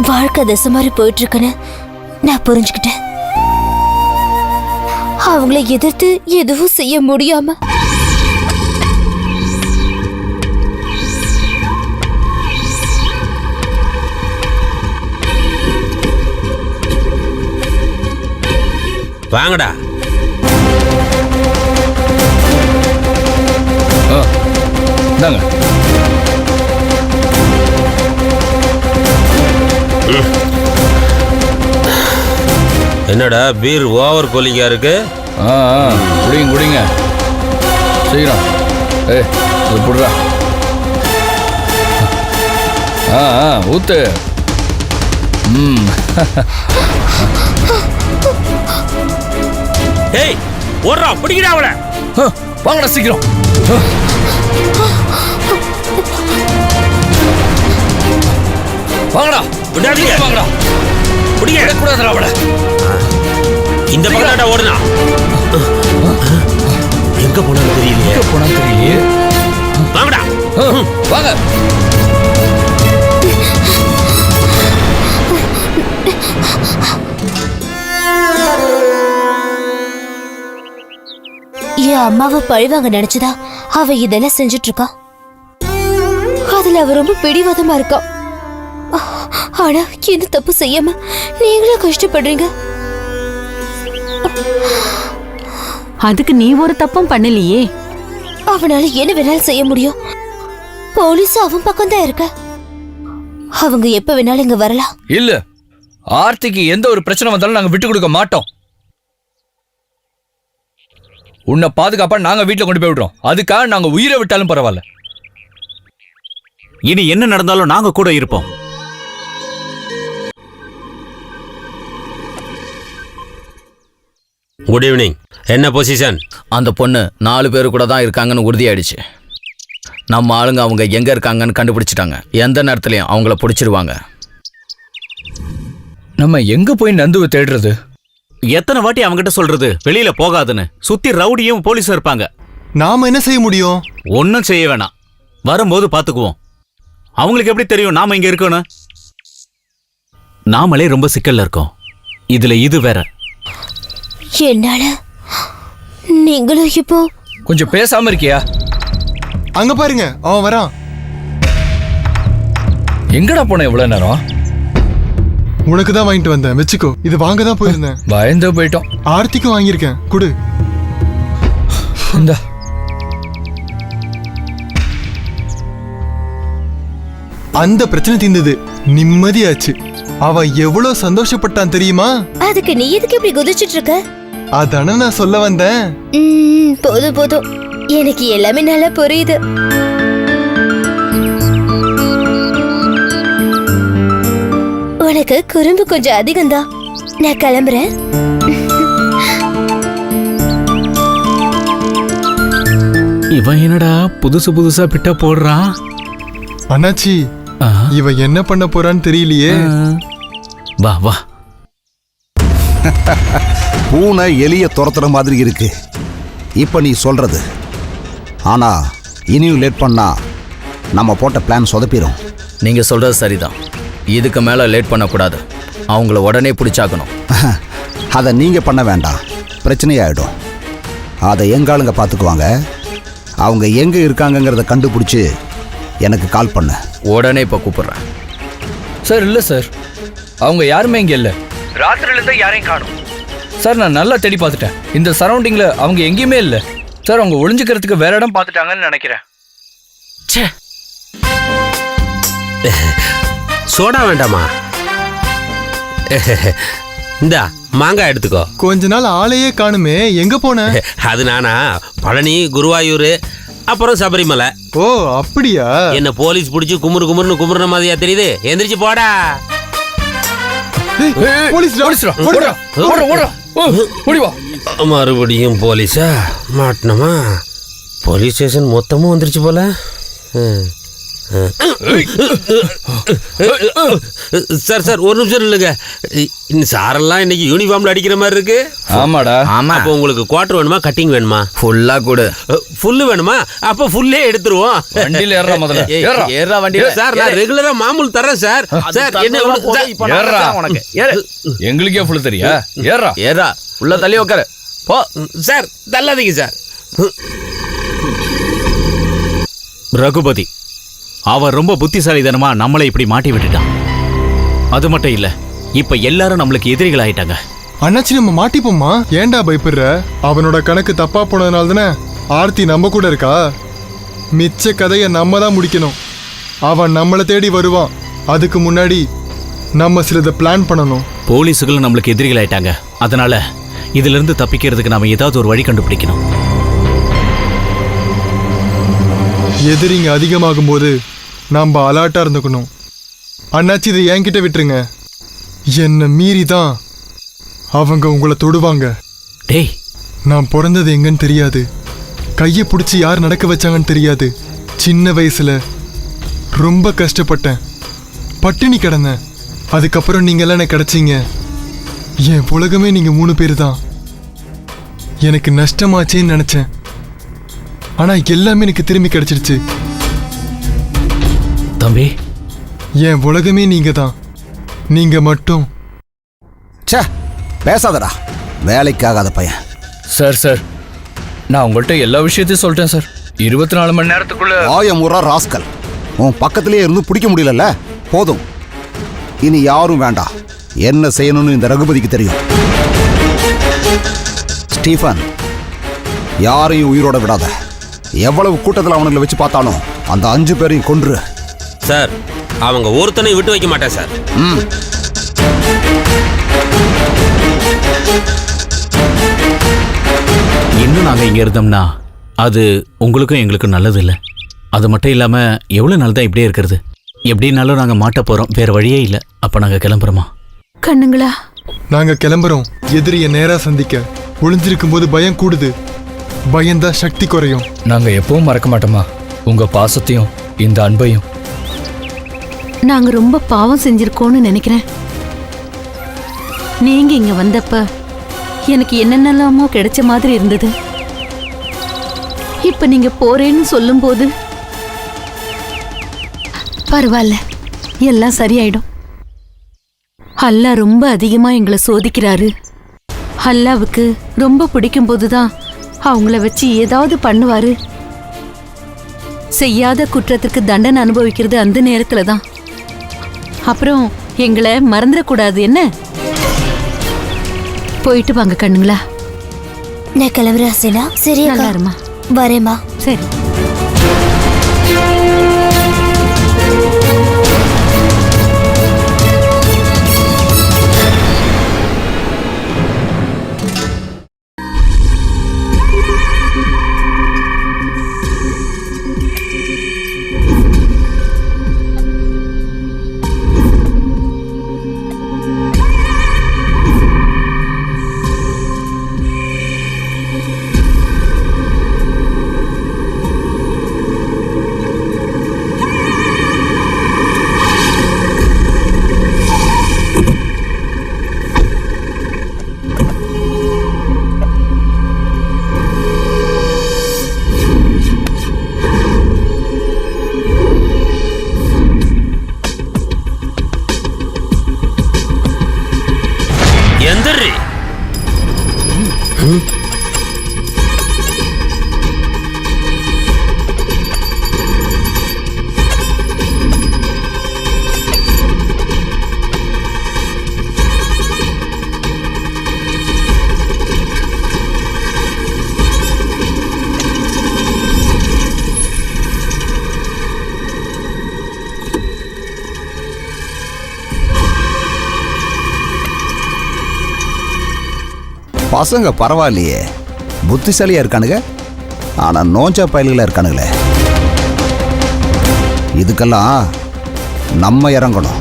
வாழ்க்கை திசை மாதிரி போயிட்டு இருக்குன்னு நான் புரிஞ்சுக்கிட்டேன். அவங்களை எதிர்த்து எதுவும் செய்ய முடியாம வாங்கடா. இந்தாங்க. என்னடா பீர் ஓவர் கூலிங்கா இருக்கு? குடிங்க குடிங்க சீக்கிரம். இது புடுறா. ஊத்து. ஏய் ஓடுறா, பிடிக்கிறா அவளை. வாங்கடா சீக்கிரம். வாங்கடா, விடாதீங்க. வாங்கடா, பிடிக்க கூடாதுடா அவளை. இந்த பக்கத்தாடா ஓடுனா. எங்க போனாலும் தெரியலையே. வாங்கடா, வாங்க. என் அம்மாவை பழிவாங்க நினைச்சதா அவ இதெல்லாம் செஞ்சுட்டு இருக்கா. அதுல அவ ரொம்ப பிடிவாதமா இருக்கா. ஆனா எந்த தப்பு செய்யாம நீங்களும் கஷ்டப்படுறீங்க. அதுக்கு நீ ஒரு தப்பும் பண்ணலையே. அவனால என்ன வேணாலும் செய்ய முடியும். போலீஸ் அவன் பக்கம் தான் இருக்க. அவங்க எப்ப வேணாலும் இங்க வரலாம். இல்ல, ஆர்த்திக்கு எந்த ஒரு பிரச்சனை வந்தாலும் நாங்க விட்டு கொடுக்க மாட்டோம். உன்னை பாதுகாப்பா நாங்க வீட்டுல கொண்டு போய் விடுறோம். அதுக்காக நாங்க உயிரை விட்டாலும் பரவாயில்ல. இனி என்ன நடந்தாலும் நாங்க கூட இருப்போம். Good evening. என்ன பொசிஷன்? அந்த பொண்ணு 4 பேர் கூட தான் இருக்காங்கன்னு உறுதியாயிடுச்சு. நம்ம ஆளுங்க அவங்க எங்க இருக்காங்கன்னு கண்டுபிடிச்சிட்டாங்க. எந்த நேரத்துலயும் அவங்கள பிடிச்சிருவாங்க. நம்ம எங்க போய் நந்துவை தேடுறது? எத்தனை வாட்டி அவங்கிட்ட சொல்றது வெளியில போகாதுன்னு? சுத்தி ரவுடியும் போலீஸும் இருப்பாங்க. நாம என்ன செய்ய முடியும்? ஒன்னும் செய்ய வேணாம், வரும்போது பாத்துக்குவோம். அவங்களுக்கு எப்படி தெரியும் நாம இங்க இருக்கணும்? நாமளே ரொம்ப சிக்கல்ல இருக்கோம், இதுல இது வேற. என்னால நீங்களும் இப்போ கொஞ்சம் பேசாம இருக்கியா? அங்க பாருங்க, அவன் வரான். எங்கடா போன இவ்வளவு நேரம்? உனக்கு தான் வாங்கிட்டு வந்தேன், வச்சுக்கோ. இது வாங்க தான் போயிருந்தேன். பயந்து போயிட்டோம். ஆர்த்திக்கும் வாங்கியிருக்கேன், குடு. இந்தா. அந்த பிரச்சனை தீர்ந்தது, நிம்மதியாச்சு. அவன் எவ்வளவு சந்தோஷப்பட்டான் தெரியுமா? அதுக்கு நீ எதுக்கு இப்படி குதிச்சிட்டு இருக்க? அதானே நான் சொல்ல வந்தேன். போதும் போதும், எனக்கு எல்லாமே நல்லா புரியுது. உனக்கு குறும்பு கொஞ்சம் அதிகம்தான். நான் கிளம்புறேன். இவன் என்னடா புதுசு புதுசா பிட்ட போடுறான்? அண்ணாச்சி, ஆ, இவன் என்ன பண்ண போறான்னு தெரியலையே. வா வா. பூனை எலிய துரத்துற மாதிரி இருக்கு இப்ப நீ சொல்றது. ஆனா இனியும் லேட் பண்ணா நம்ம போட்ட பிளான் சொதப்பிடும். நீங்க சொல்றது சரிதான். இதுக்கு மேல லேட் பண்ணக்கூடாது. அவங்கள உடனே பிடிச்சாக்கணும். அதை நீங்க பண்ண வேண்டாம், பிரச்சனையாயிடும். அதை எங்காளுங்க பார்த்துக்குவாங்க. அவங்க எங்க இருக்காங்கங்கிறத கண்டுபிடிச்சு எனக்கு கால் பண்ண. உடனே இப்ப கூப்பிடுறேன். சார் இல்லை சார், அவங்க யாருமே இங்கே இல்லை. ராத்திரிலேருந்து யாரையும் காணும் சார். நான் நல்லா தேடி பார்த்துட்டேன். இந்த சரௌண்டிங்கில் அவங்க எங்கேயுமே இல்லை சார். அவங்க ஒளிஞ்சுக்கிறதுக்கு வேற இடம் பார்த்துட்டாங்கன்னு நினைக்கிறேன். சோடா வேண்டாமா? இந்தா மாங்காய் எடுத்துக்கோ. கொஞ்ச நாள் ஆளையே காணுமே, எங்க போன? அது நானா? பழனி, குருவாயூர், அப்புறம் சபரிமலை. ஓ அப்படியா? என்ன போலீஸ் பிடிச்சி குமுறுன்னு குமுறுன மாதிரியா தெரியுது? எந்திரிச்சு போடா. மறுபடியும் போலீஸா? மாட்டினமா? போலீஸ் ஸ்டேஷன் மொத்தமும் வந்துருச்சு போல. சார் சார் ஒரு நிமிஷம் இல்லைங்க. சாரெல்லாம் இன்னைக்கு யூனிஃபார்ம்ல அடிக்கிற மாதிரி இருக்கு. ஆமாடா. ஆமா. அப்போ உங்களுக்கு குவார்டர் வேணுமா, கட்டிங் வேணுமா? ஃபுல்லா கொடு. ஃபுல்லு வேணுமா? அப்போ ஃபுல்லே எடுத்துருவோம். வண்டியில ஏறா முதல்ல. ஏறா வண்டியில. சார் நான் ரெகுலரா மாமூல் தரேன் சார். சார் என்ன ஏறா உனக்கு. எங்களுக்கே ஃபுல்லு தெரியா? ஏறா ஏறா உள்ள தள்ளி உட்காரு. போ சார், தள்ளாதீங்க சார். ரகுபதி அவன் ரொம்ப புத்திசாலித்தனமா நம்மளை இப்படி மாட்டி விட்டுட்டான். அது மட்டும் இல்ல, இப்ப எல்லாரும் நம்மளுக்கு எதிரிகள் ஆயிட்டாங்க. அண்ணாச்சி, நம்ம மாட்டிப்போமா? ஏன்டா பயப்படுற? அவனோட கணக்கு தப்பா போனதுனால தானே ஆர்த்தி நம்ம கூட இருக்கா. மிச்ச கதையை நம்ம தான் முடிக்கணும். அவன் நம்மளை தேடி வருவான். அதுக்கு முன்னாடி நம்ம சிலதை பிளான் பண்ணணும். போலீஸுகளும் நம்மளுக்கு எதிரிகள் ஆயிட்டாங்க. அதனால இதுல இருந்து தப்பிக்கிறதுக்கு நாம ஏதாவது ஒரு வழி கண்டுபிடிக்கணும். எதிரிங்க அதிகமாகும் போது நம்ம அலர்ட்டா இருந்துக்கணும். அண்ணாச்சி, இதை என்கிட்ட விட்டுருங்க. என்னை மீறி தான் அவங்க உங்களை தொடுவாங்க. டேய், நான் பிறந்தது எங்கன்னு தெரியாது, கையை பிடிச்சி யார் நடக்க வச்சாங்கன்னு தெரியாது. சின்ன வயசுல ரொம்ப கஷ்டப்பட்டேன், பட்டினி கிடந்தேன். அதுக்கப்புறம் நீங்களாம் எனக்கு கிடைச்சிங்க. என் உலகமே நீங்க 3 பேர் தான். எனக்கு நஷ்டமாச்சேன்னு நினைச்சேன், ஆனா எல்லாமே எனக்கு திரும்பி கிடைச்சிடுச்சு. தம்பி, என் உலகமே நீங்க தான். நீங்க மட்டும். ச்சே, பேசாதடா, வேலைக்காகாத பையன். சார் சார், நான் உங்கள்கிட்ட எல்லா விஷயத்தையும் சொல்லிட்டேன் சார். 24 மணி நேரத்துக்குள்ள 1000 ராஸ்கல் உன் பக்கத்திலே இருந்து பிடிக்க முடியலல்ல? போதும், இனி யாரும் வேண்டாம். என்ன செய்யணும்னு இந்த ரகுபதிக்கு தெரியும். ஸ்டீஃபன், யாரையும் உயிரோட விடாத. எவ்வளவு கூட்டத்தில் அவனுங்களை வச்சு பார்த்தாலும் அந்த 5 பேரையும் கொன்று. சார், அவங்க ஒருத்தனை விட்டு வைக்க மாட்டேன் சார். இன்னும் நாங்க இங்க இருந்தோம்னா அது உங்களுக்கும் எங்களுக்கும் நல்லது இல்லை. அது மட்டும் இல்லாம எவ்வளவு நாள் தான் இப்படியே இருக்கிறது? எப்படின்னாலும் நாங்க மாட்ட போறோம், வேற வழியே இல்லை. அப்ப நாங்க கிளம்புறோமா? கண்ணுங்களா, நாங்க கிளம்புறோம். எதிரிய நேரா சந்திக்க. ஒளிஞ்சிருக்கும் போது பயம் கூடுது, பயம்தான் சக்தி குறையும். நாங்க எப்பவும் மறக்க மாட்டோமா உங்க பாசத்தையும் இந்த அன்பையும். நாங்க ரொம்ப பாவம் செஞ்சிருக்கோம்னு நினைக்கிறேன். நீங்க இங்க வந்தப்ப எனக்கு என்னென்னலாமோ கிடைச்ச மாதிரி இருந்தது. இப்ப நீங்க போறேன்னு சொல்லும்போது பரவாயில்ல, எல்லாம் சரியாயிடும். அல்லாஹ் ரொம்ப அதிகமா எங்களை சோதிக்கிறாரு. அல்லாவுக்கு ரொம்ப பிடிக்கும் போதுதான் அவங்கள வச்சு ஏதாவது பண்ணுவாரு. செய்யாத குற்றத்துக்கு தண்டனை அனுபவிக்கிறது அந்த நேரத்துல தான். அப்புறம் எங்களை மறந்துடக்கூடாது. என்ன, போயிட்டு வாங்க கண்ணுங்களா. நான் கிளம்புறேன் ஹசீனா. சரியா? நல்லா இருமா. வரேம்மா. சரி. பசங்க பரவாயில்லையே, புத்திசாலியா இருக்கானுங்க. ஆனா நோஞ்சா பயல்களா இருக்கானுங்களே. இதுக்கெல்லாம் நம்ம இறங்கணும்.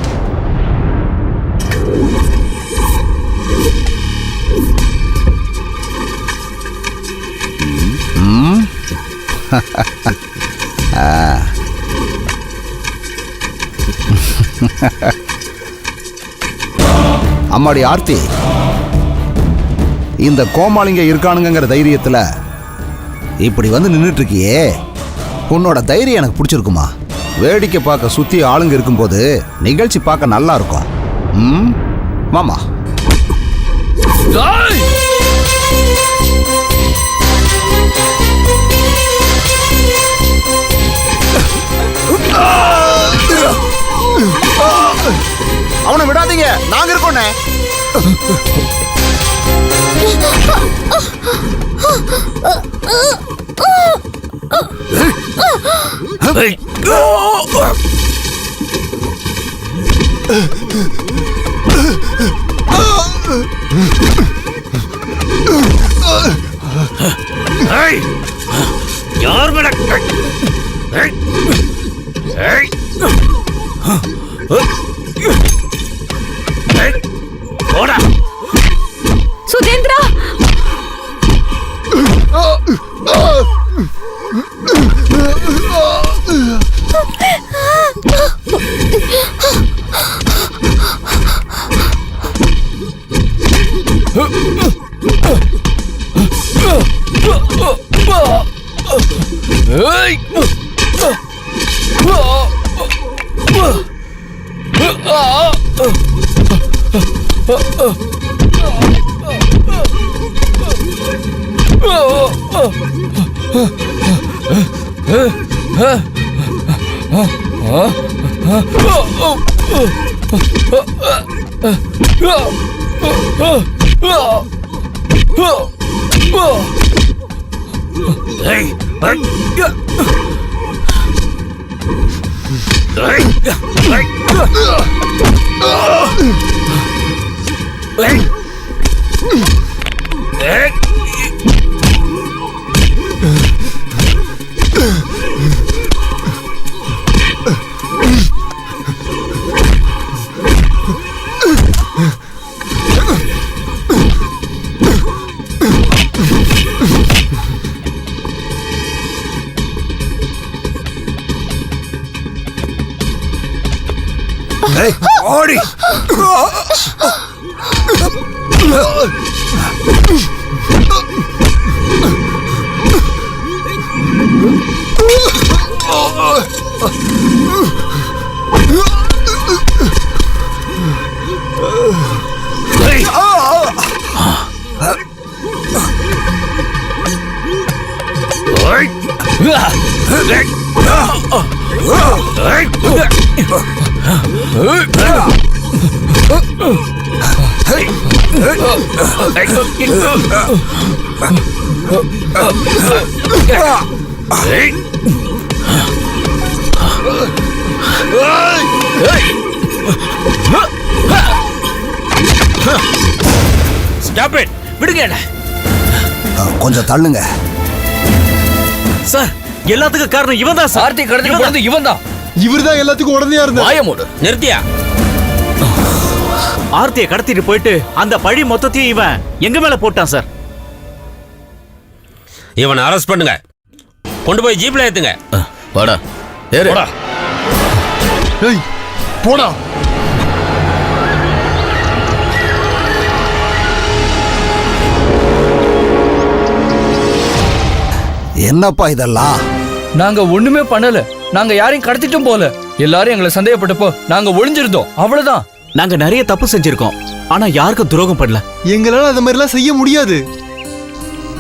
அம்மாடி ஆர்த்தி, இந்த கோமாளிங்க இருக்கானுங்கிற தைரியத்துல இப்படி வந்து நின்றுட்டு இருக்கியே, உன்னோட தைரியம் எனக்கு பிடிச்சிருக்குமா? வேடிக்கை பார்க்க சுத்தி ஆளுங்க இருக்கும்போது நிகழ்ச்சி பார்க்க நல்லா இருக்கும். மாமா அவனை விடாதீங்க, நாங்க இருக்கோண்ணே. யார் மேல போடா சுதேந்திரா! ஓடி ஸ்டாப் இட், விடுங்க என்ன. கொஞ்சம் தள்ளுங்க சார். எல்லாத்துக்கும் காரணம் இவன் தான் சார். ஆர்த்தி கடத்திட்டு போனது இவன் தான். இவர்தான் எல்லாத்துக்கும் உடனே இருந்தா. வாயமோடு நிறுத்தியா? ஆர்த்தியை கடத்திட்டு போயிட்டு அந்த பழி மொத்தத்தையும் இவன் எங்க மேல போட்டான் சார். இவனை அரெஸ்ட் பண்ணுங்க, கொண்டு போய் ஜீப்ல ஏத்துங்க. வாடா ஏறு. ஏய் போடா. என்னப்பா இதெல்லாம்? நாங்க ஒண்ணுமே பண்ணல. நாங்க யாரையும் கடத்திட்டும் போல. எல்லாரும் எங்களை சந்தேகப்பட்டப்போ நாங்க ஒளிஞ்சிருந்தோம், அவ்வளவுதான். நாங்க நிறைய தப்பு செஞ்சிருக்கோம், ஆனா யாருக்கும் துரோகம் பண்ணல. எங்களால அந்த மாதிரிலாம் செய்ய முடியாது.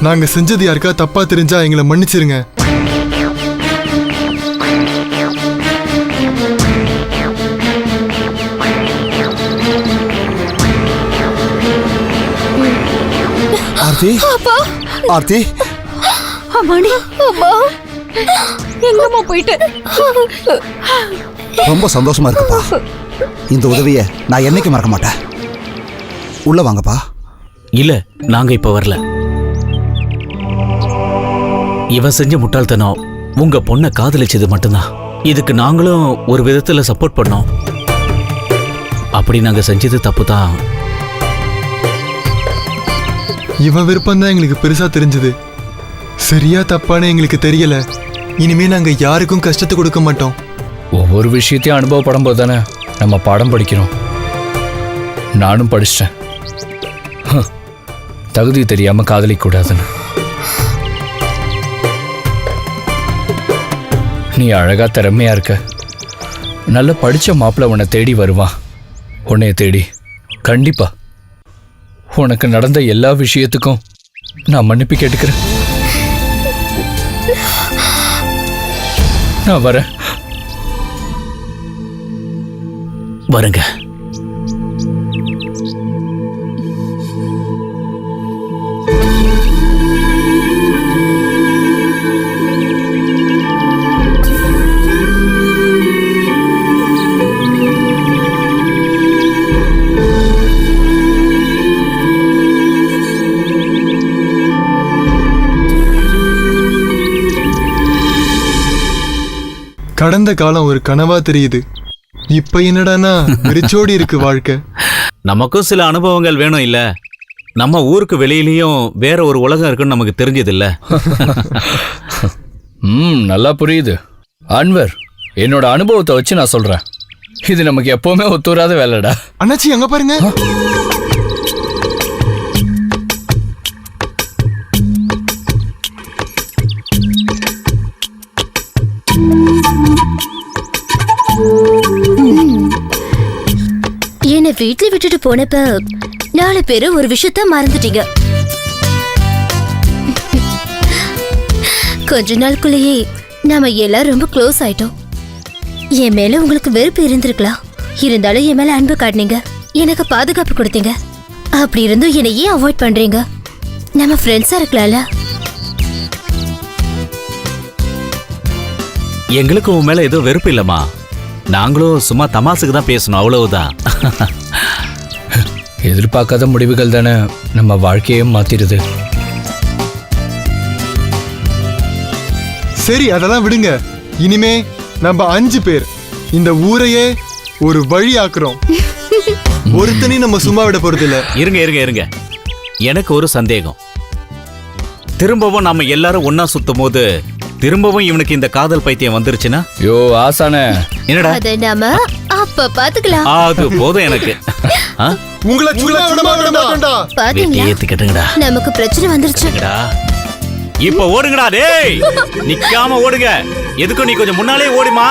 நாங்க செஞ்சது யாருக்கா தப்பா தெரிஞ்சா எங்களை மன்னிச்சிருங்க. ஆர்த்தி, ஆர்த்தி, அம்மாடி, அம்மா எங்கம்மா போயிட்டு? ரொம்ப சந்தோஷமா இருக்குப்பா. இந்த உதவியை நான் என்னைக்கு மறக்க மாட்டேன். உள்ள வாங்கப்பா. இல்ல நாங்க இப்ப வரல. இவன் செஞ்ச முட்டாள்தனம் உங்க பொண்ணை காதலிச்சது மட்டும்தான். இதுக்கு நாங்களும் ஒரு விதத்துல சப்போர்ட் பண்ணோம். அப்படி நாங்க செஞ்சது தப்பு தான். இவன் விருப்பம் தான் எங்களுக்கு பெருசா தெரிஞ்சது. சரியா தப்பான்னு எங்களுக்கு தெரியல. இனிமே நாங்க யாருக்கும் கஷ்டத்தை கொடுக்க மாட்டோம். ஒவ்வொரு விஷயத்தையும் அனுபவப்படும் போது தானே நம்ம பாடம் படிக்கிறோம். நானும் படிச்சிட்டேன். தகுதி தெரியாம காதலிக்க கூடாதுன்னு. நீ அழகா திறமையா இருக்க. நல்ல படிச்ச மாப்பிள்ள உன்னை தேடி வருவான். உன்னைய தேடி கண்டிப்பா. உனக்கு நடந்த எல்லா விஷயத்துக்கும் நான் மன்னிப்பு கேட்டுக்கிறேன். நான் வரேன். வருங்க. கடந்த காலம் ஒரு கனவா தெரியுது. இப்ப என்னடானா வெறிச்சோடி இருக்கு வாழ்க்கை. நமக்கும் சில அனுபவங்கள் வேணும் இல்ல? நம்ம ஊருக்கு வெளியிலயும் வேற ஒரு உலகம் இருக்குன்னு நமக்கு தெரிஞ்சது இல்ல? நல்லா புரியுது. அன்வர், என்னோட அனுபவத்தை வச்சு நான் சொல்றேன். இது நமக்கு எப்பவுமே ஒத்துவராத வேலைடா. அண்ணாச்சி அங்க பாருங்க. என்னை வீட்டுல விட்டுட்டு போனப்ப 4 பேரும் ஒரு விஷயத்த மறந்துட்டீங்க. கொஞ்ச நாளுக்குள்ளேயே நாம எல்லாரும் ரொம்ப க்ளோஸ் ஆயிட்டோம். என் மேல உங்களுக்கு வெறுப்பு இருந்திருக்கலாம். இருந்தாலும் என் மேல அன்பு காட்டினீங்க. எனக்கு பாதுகாப்பு கொடுத்தீங்க. அப்படி இருந்தும் என்னை ஏன் அவாய்ட் பண்றீங்க? நம்ம ஃப்ரெண்ட்ஸா இருக்கலாம்ல? எங்களுக்கு உன் மேல ஏதோ வெறுப்பு இல்லம்மா. நாங்களும் சும்மா தமாசுக்கு தான் பேசணும், அவ்வளவுதான். எதிர்பார்க்காத முடிவுகள் தானே நம்ம வாழ்க்கையே மாத்திருது. சரி, அதெல்லாம் விடுங்க. இனிமே நம்ம 5 பேர் இந்த ஊரையே ஒரு வழி ஆக்குறோம். ஒருத்தனையும் நம்ம சும்மா விட போறது இல்ல. இருங்க இருங்க இருங்க, எனக்கு ஒரு சந்தேகம். திரும்பவும் நாம எல்லாரும் ஒன்னா சுத்தும் போது திரும்பவும் இவனுக்கு இந்த காதல் பைத்தியம் வந்துருச்சுன்னா? யோ ஆசானே, என்னடா? அத நாம அப்ப பாத்துக்கலாம். அது போதும் எனக்கு. உங்களை சும்மா விட மாட்டேன்டா. பாத்தீங்களா? ஏத்துக்கிட்டுங்கடா. நமக்கு பிரச்சனை வந்துருச்சு. இப்ப ஓடுங்கடா டேய். நிக்காம ஓடுங்க. எதுக்கும் நீ கொஞ்சம் முன்னாலே ஓடுமா.